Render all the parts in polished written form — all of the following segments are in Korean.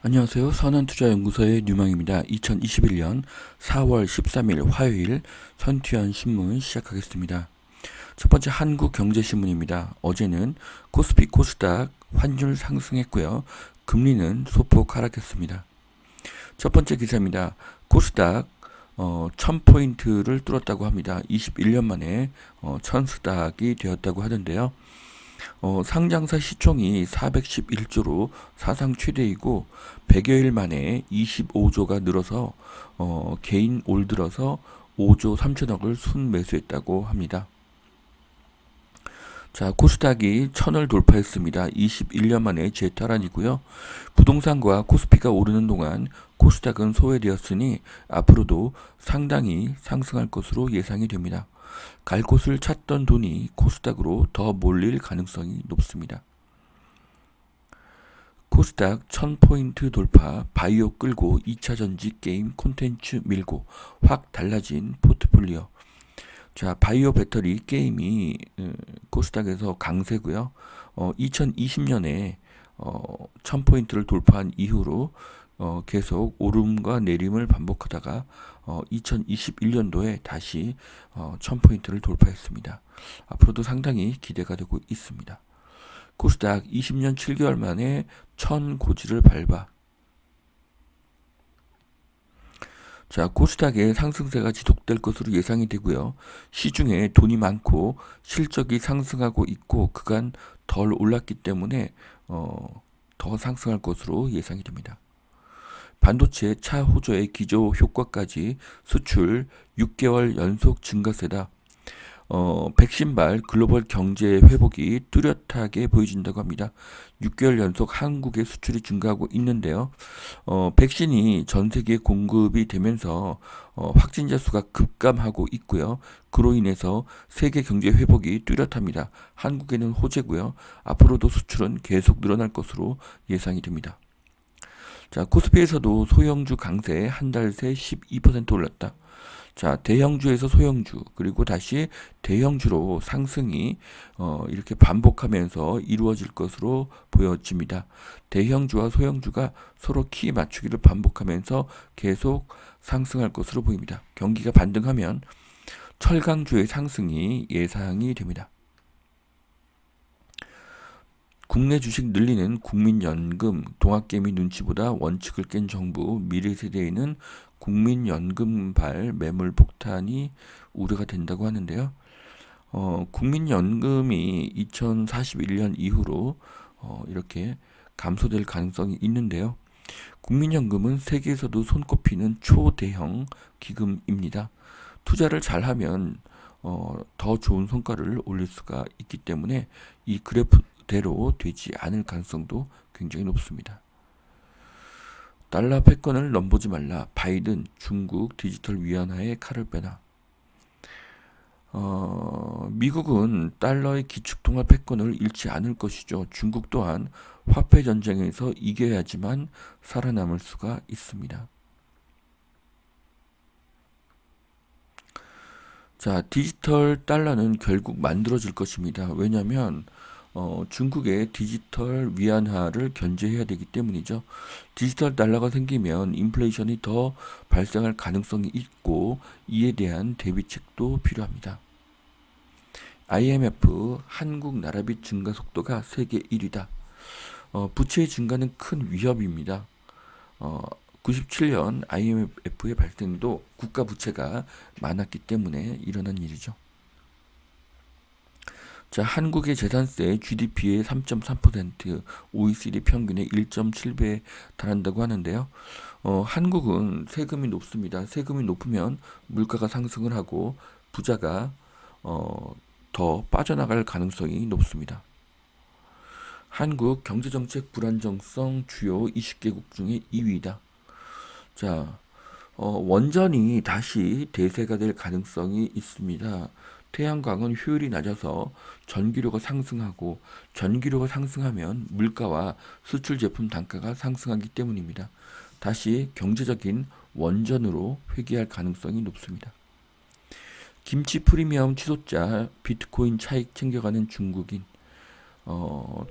안녕하세요. 선한투자연구소의 뉴망입니다. 2021년 4월 13일 화요일 선투연 신문 시작하겠습니다. 첫 번째 한국경제신문입니다. 어제는 코스피 코스닥 환율 상승했고요. 금리는 소폭 하락했습니다. 첫 번째 기사입니다. 코스닥 1000포인트를 뚫었다고 합니다. 21년 만에 1000스닥이 되었다고 하던데요. 상장사 시총이 411조로 사상 최대이고 100여일 만에 25조가 늘어서 개인 올 들어서 5조 3천억을 순매수했다고 합니다. 자, 코스닥이 1000을 돌파했습니다. 21년 만에 재탈환이고요. 부동산과 코스피가 오르는 동안 코스닥은 소외되었으니 앞으로도 상당히 상승할 것으로 예상이 됩니다. 갈 곳을 찾던 돈이 코스닥으로 더 몰릴 가능성이 높습니다. 코스닥 1000포인트 돌파, 바이오 끌고 2차 전지 게임 콘텐츠 밀고 확 달라진 포트폴리오. 자, 바이오 배터리 게임이 코스닥에서 강세고요. 2020년에 1000포인트를 돌파한 이후로 계속 오름과 내림을 반복하다가 2021년도에 다시 1000포인트를 돌파했습니다. 앞으로도 상당히 기대가 되고 있습니다. 코스닥 20년 7개월 만에 1000 고지를 밟아. 자, 코스닥의 상승세가 지속될 것으로 예상이 되고요. 시중에 돈이 많고 실적이 상승하고 있고 그간 덜 올랐기 때문에 더 상승할 것으로 예상이 됩니다. 반도체 차 호조의 기저 효과까지 수출 6개월 연속 증가세다. 백신발 글로벌 경제 회복이 뚜렷하게 보여진다고 합니다. 6개월 연속 한국의 수출이 증가하고 있는데요. 백신이 전 세계에 공급이 되면서 확진자 수가 급감하고 있고요. 그로 인해서 세계 경제 회복이 뚜렷합니다. 한국에는 호재고요. 앞으로도 수출은 계속 늘어날 것으로 예상이 됩니다. 자, 코스피에서도 소형주 강세 한 달 새 12% 올랐다. 자, 대형주에서 소형주, 그리고 다시 대형주로 상승이 이렇게 반복하면서 이루어질 것으로 보여집니다. 대형주와 소형주가 서로 키 맞추기를 반복하면서 계속 상승할 것으로 보입니다. 경기가 반등하면 철강주의 상승이 예상이 됩니다. 국내 주식 늘리는 국민연금, 동학개미 눈치보다 원칙을 깬 정부, 미래 세대에는 국민연금발 매물 폭탄이 우려가 된다고 하는데요. 국민연금이 2041년 이후로 이렇게 감소될 가능성이 있는데요. 국민연금은 세계에서도 손꼽히는 초대형 기금입니다. 투자를 잘하면 더 좋은 성과를 올릴 수가 있기 때문에 이 그래프대로 되지 않을 가능성도 굉장히 높습니다. 달러 패권을 넘보지 말라. 바이든 중국 디지털 위안화에 칼을 빼라. 미국은 달러의 기축통화 패권을 잃지 않을 것이죠. 중국 또한 화폐 전쟁에서 이겨야지만 살아남을 수가 있습니다. 자, 디지털 달러는 결국 만들어질 것입니다. 왜냐하면 중국의 디지털 위안화를 견제해야 되기 때문이죠. 디지털 달러가 생기면 인플레이션이 더 발생할 가능성이 있고 이에 대한 대비책도 필요합니다. IMF 한국 나라빚 증가 속도가 세계 1위다. 부채의 증가는 큰 위협입니다. 97년 IMF의 발생도 국가 부채가 많았기 때문에 일어난 일이죠. 자, 한국의 재산세 GDP의 3.3%, OECD 평균의 1.7배에 달한다고 하는데요. 한국은 세금이 높습니다. 세금이 높으면 물가가 상승을 하고 부자가 더 빠져나갈 가능성이 높습니다. 한국 경제정책 불안정성 주요 20개국 중에 2위이다. 자, 원전이 다시 대세가 될 가능성이 있습니다. 태양광은 효율이 낮아서 전기료가 상승하고 전기료가 상승하면 물가와 수출 제품 단가가 상승하기 때문입니다. 다시 경제적인 원전으로 회귀할 가능성이 높습니다. 김치 프리미엄 취소자 비트코인 차익 챙겨가는 중국인.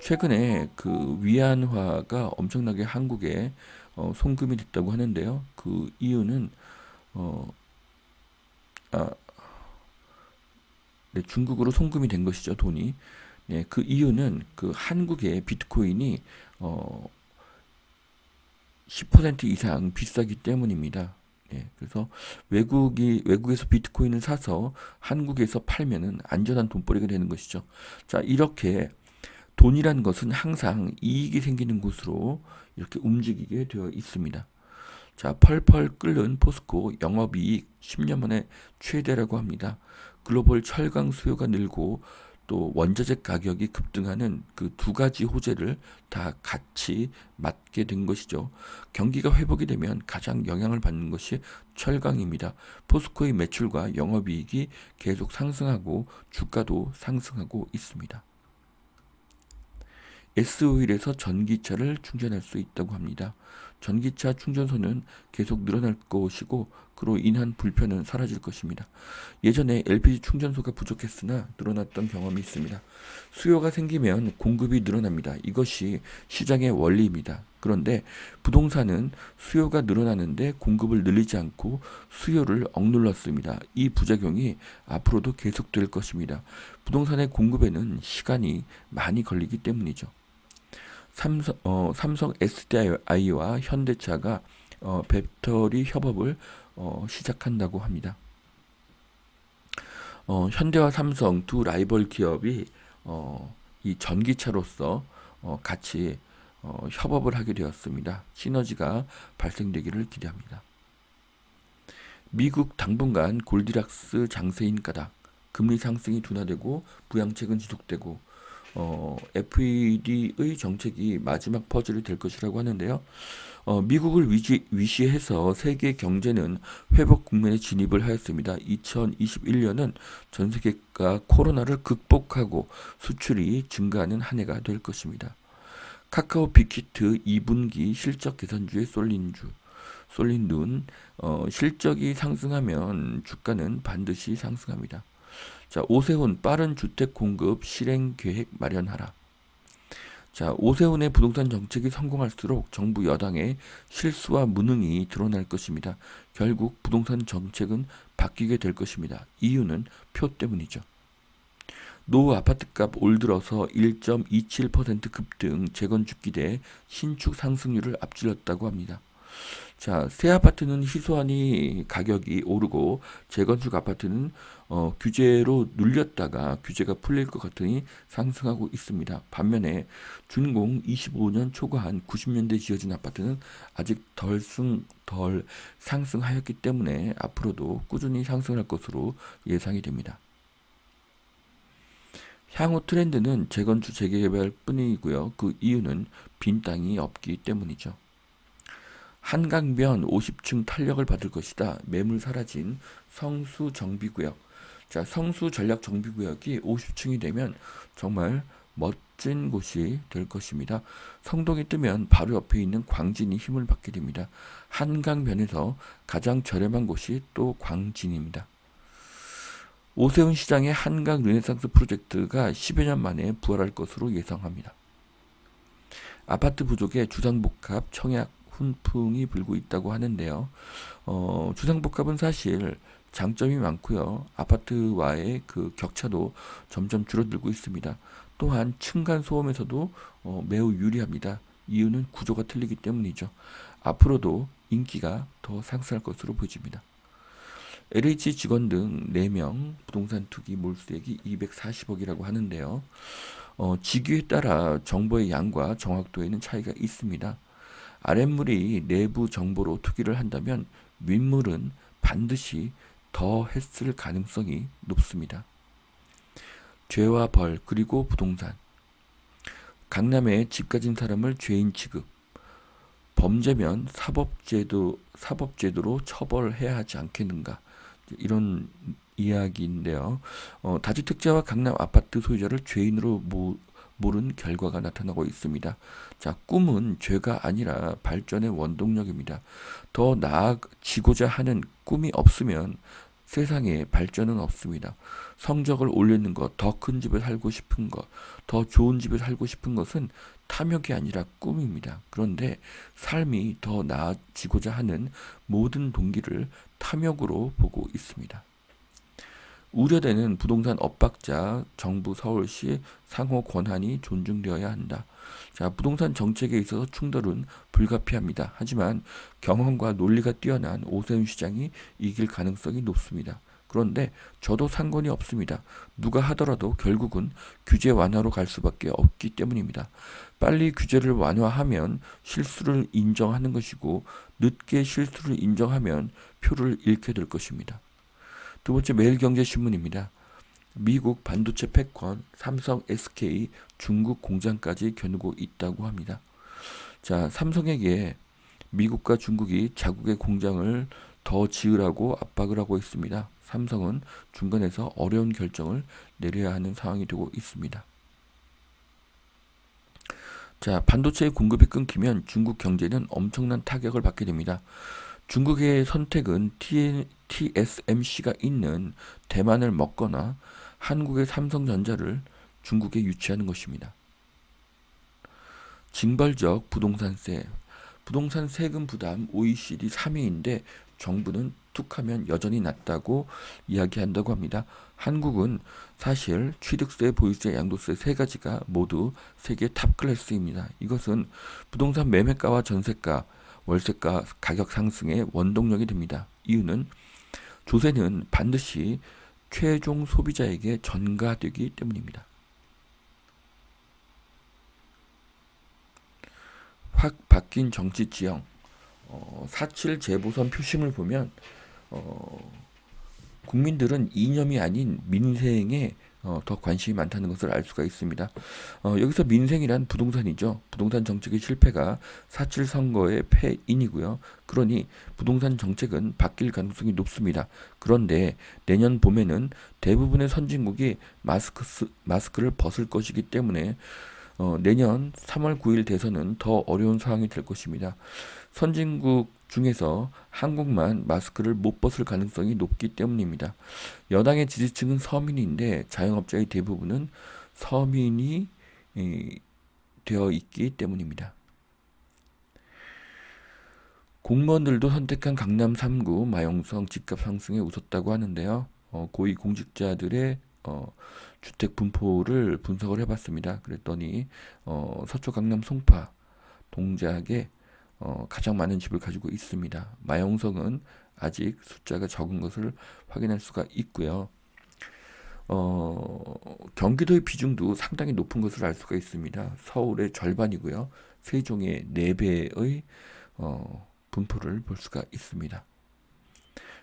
최근에 그 위안화가 엄청나게 한국에 송금이 됐다고 하는데요. 그 이유는 어, 아, 네, 중국으로 송금이 된 것이죠, 돈이. 네, 그 이유는 그 한국의 비트코인이 어, 10% 이상 비싸기 때문입니다. 예, 그래서 외국에서 비트코인을 사서 한국에서 팔면은 안전한 돈벌이가 되는 것이죠. 자, 이렇게 돈이라는 것은 항상 이익이 생기는 곳으로 이렇게 움직이게 되어 있습니다. 자, 펄펄 끓는 포스코 영업이익 10년 만에 최대라고 합니다. 글로벌 철강 수요가 늘고 또 원자재 가격이 급등하는 그 두 가지 호재를 다 같이 맞게 된 것이죠. 경기가 회복이 되면 가장 영향을 받는 것이 철강입니다. 포스코의 매출과 영업이익이 계속 상승하고 주가도 상승하고 있습니다. S오일에서 전기차를 충전할 수 있다고 합니다. 전기차 충전소는 계속 늘어날 것이고 그로 인한 불편은 사라질 것입니다. 예전에 LPG 충전소가 부족했으나 늘어났던 경험이 있습니다. 수요가 생기면 공급이 늘어납니다. 이것이 시장의 원리입니다. 그런데 부동산은 수요가 늘어나는데 공급을 늘리지 않고 수요를 억눌렀습니다. 이 부작용이 앞으로도 계속될 것입니다. 부동산의 공급에는 시간이 많이 걸리기 때문이죠. 삼성 SDI와 현대차가 배터리 협업을 시작한다고 합니다. 현대와 삼성 두 라이벌 기업이 이 전기차로서 같이 협업을 하게 되었습니다. 시너지가 발생되기를 기대합니다. 미국 당분간 골디락스 장세인 까닭, 금리 상승이 둔화되고 부양책은 지속되고 FED의 정책이 마지막 퍼즐이 될 것이라고 하는데요. 미국을 위시해서 세계 경제는 회복 국면에 진입을 하였습니다. 2021년은 전 세계가 코로나를 극복하고 수출이 증가하는 한 해가 될 것입니다. 카카오 빅히트 2분기 실적 개선주에 쏠린 눈, 실적이 상승하면 주가는 반드시 상승합니다. 자, 오세훈 빠른 주택 공급 실행 계획 마련하라. 자, 오세훈의 부동산 정책이 성공할수록 정부 여당의 실수와 무능이 드러날 것입니다. 결국 부동산 정책은 바뀌게 될 것입니다. 이유는 표 때문이죠. 노후 아파트값 올 들어서 1.27% 급등, 재건축 기대 신축 상승률을 앞질렀다고 합니다. 자, 새 아파트는 희소하니 가격이 오르고 재건축 아파트는 규제로 눌렸다가 규제가 풀릴 것 같으니 상승하고 있습니다. 반면에 준공 25년 초과한 90년대 지어진 아파트는 아직 덜 상승하였기 때문에 앞으로도 꾸준히 상승할 것으로 예상이 됩니다. 향후 트렌드는 재건축 재개발 뿐이고요. 그 이유는 빈 땅이 없기 때문이죠. 한강변 50층 탄력을 받을 것이다. 매물 사라진 성수 정비구역. 자, 성수 전략 정비구역이 50층이 되면 정말 멋진 곳이 될 것입니다. 성동이 뜨면 바로 옆에 있는 광진이 힘을 받게 됩니다. 한강변에서 가장 저렴한 곳이 또 광진입니다. 오세훈 시장의 한강 르네상스 프로젝트가 10여 년 만에 부활할 것으로 예상합니다. 아파트 부족에 주상복합 청약 훈풍이 불고 있다고 하는데요. 주상복합은 사실 장점이 많고요. 아파트와의 그 격차도 점점 줄어들고 있습니다. 또한 층간 소음에서도 매우 유리합니다. 이유는 구조가 틀리기 때문이죠. 앞으로도 인기가 더 상승할 것으로 보여집니다. LH 직원 등 4명 부동산 투기 몰수액이 240억이라고 하는데요. 직위에 따라 정보의 양과 정확도에는 차이가 있습니다. 아랫물이 내부 정보로 투기를 한다면 윗물은 반드시 더 했을 가능성이 높습니다. 죄와 벌 그리고 부동산. 강남에 집 가진 사람을 죄인 취급. 범죄면 사법제도로 처벌해야 하지 않겠는가. 이런 이야기인데요. 다주택자와 강남 아파트 소유자를 죄인으로 모른 결과가 나타나고 있습니다. 자, 꿈은 죄가 아니라 발전의 원동력입니다. 더 나아지고자 하는 꿈이 없으면 세상에 발전은 없습니다. 성적을 올리는 것, 더 큰 집에 살고 싶은 것, 더 좋은 집에 살고 싶은 것은 탐욕이 아니라 꿈입니다. 그런데 삶이 더 나아지고자 하는 모든 동기를 탐욕으로 보고 있습니다. 우려되는 부동산 엇박자, 정부 서울시 상호 권한이 존중되어야 한다. 자, 부동산 정책에 있어서 충돌은 불가피합니다. 하지만 경험과 논리가 뛰어난 오세훈 시장이 이길 가능성이 높습니다. 그런데 저도 상관이 없습니다. 누가 하더라도 결국은 규제 완화로 갈 수밖에 없기 때문입니다. 빨리 규제를 완화하면 실수를 인정하는 것이고 늦게 실수를 인정하면 표를 잃게 될 것입니다. 두 번째 매일경제신문입니다. 미국 반도체 패권, 삼성, SK, 중국 공장까지 겨누고 있다고 합니다. 자, 삼성에게 미국과 중국이 자국의 공장을 더 지으라고 압박을 하고 있습니다. 삼성은 중간에서 어려운 결정을 내려야 하는 상황이 되고 있습니다. 자, 반도체의 공급이 끊기면 중국 경제는 엄청난 타격을 받게 됩니다. 중국의 선택은 TSMC가 있는 대만을 먹거나 한국의 삼성전자를 중국에 유치하는 것입니다. 징벌적 부동산세, 부동산 세금 부담 OECD 3위인데 정부는 툭하면 여전히 낮다고 이야기한다고 합니다. 한국은 사실 취득세, 보유세, 양도세 세 가지가 모두 세계 탑 클래스입니다. 이것은 부동산 매매가와 전세가, 월세가 가격 상승의 원동력이 됩니다. 이유는 조세는 반드시 최종 소비자에게 전가되기 때문입니다. 확 바뀐 정치 지형, 4.7 재보선 표심을 보면 국민들은 이념이 아닌 민생에 더 관심이 많다는 것을 알 수가 있습니다. 여기서 민생이란 부동산이죠. 부동산 정책의 실패가 4.7 선거의 패인이고요. 그러니 부동산 정책은 바뀔 가능성이 높습니다. 그런데 내년 봄에는 대부분의 선진국이 마스크를 벗을 것이기 때문에 내년 3월 9일 대선은 더 어려운 상황이 될 것입니다. 선진국 중에서 한국만 마스크를 못 벗을 가능성이 높기 때문입니다. 여당의 지지층은 서민인데 자영업자의 대부분은 서민이 되어 있기 때문입니다. 공무원들도 선택한 강남 3구 마용성 집값 상승에 웃었다고 하는데요. 고위공직자들의 주택 분포를 분석을 해봤습니다. 그랬더니 서초 강남 송파 동작에 가장 많은 집을 가지고 있습니다. 마용성은 아직 숫자가 적은 것을 확인할 수가 있고요. 경기도의 비중도 상당히 높은 것을 알 수가 있습니다. 서울의 절반이고요. 세종의 4배의 분포를 볼 수가 있습니다.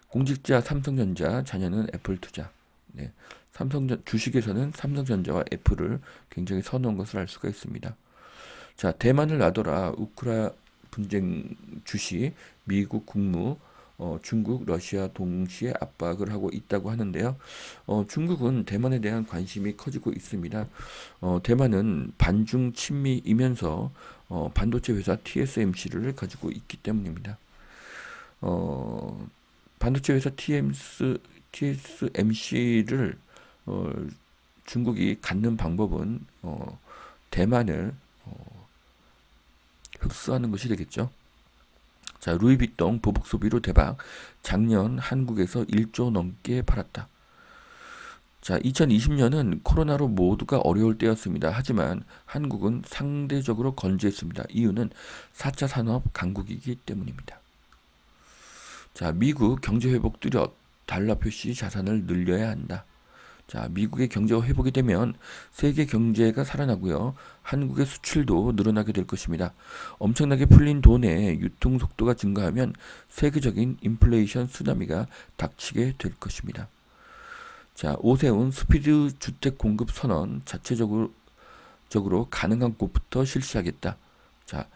공직자 삼성전자, 자녀는 애플투자. 네. 주식에서는 삼성전자와 애플을 굉장히 선호한 것을 알 수가 있습니다. 자, 대만을 놔둬라. 우크라 분쟁 주시, 미국 국무, 중국, 러시아 동시에 압박을 하고 있다고 하는데요. 중국은 대만에 대한 관심이 커지고 있습니다. 대만은 반중 친미이면서 반도체 회사 TSMC를 가지고 있기 때문입니다. 반도체 회사 TSMC를 중국이 갖는 방법은 대만을 흡수하는 것이 되겠죠. 자, 루이비통 보복 소비로 대박. 작년 한국에서 1조 넘게 팔았다. 자, 2020년은 코로나로 모두가 어려울 때였습니다. 하지만 한국은 상대적으로 건재했습니다. 이유는 4차 산업 강국이기 때문입니다. 자, 미국 경제 회복 뚜렷. 달러 표시 자산을 늘려야 한다. 자, 미국의 경제가 회복이 되면 세계 경제가 살아나고요. 한국의 수출도 늘어나게 될 것입니다. 엄청나게 풀린 돈의 유통 속도가 증가하면 세계적인 인플레이션 쓰나미가 닥치게 될 것입니다. 자, 오세훈 스피드 주택 공급 선언 자체적으로 가능한 곳부터 실시하겠다. 자,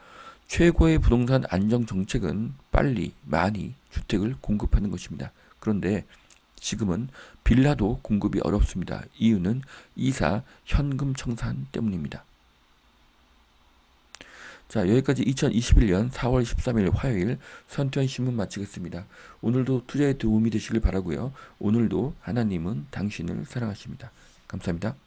최고의 부동산 안정 정책은 빨리 많이 주택을 공급하는 것입니다. 그런데 지금은 빌라도 공급이 어렵습니다. 이유는 이사 현금 청산 때문입니다. 자, 여기까지 2021년 4월 13일 화요일 선투현 신문 마치겠습니다. 오늘도 투자에 도움이 되시길 바라고요. 오늘도 하나님은 당신을 사랑하십니다. 감사합니다.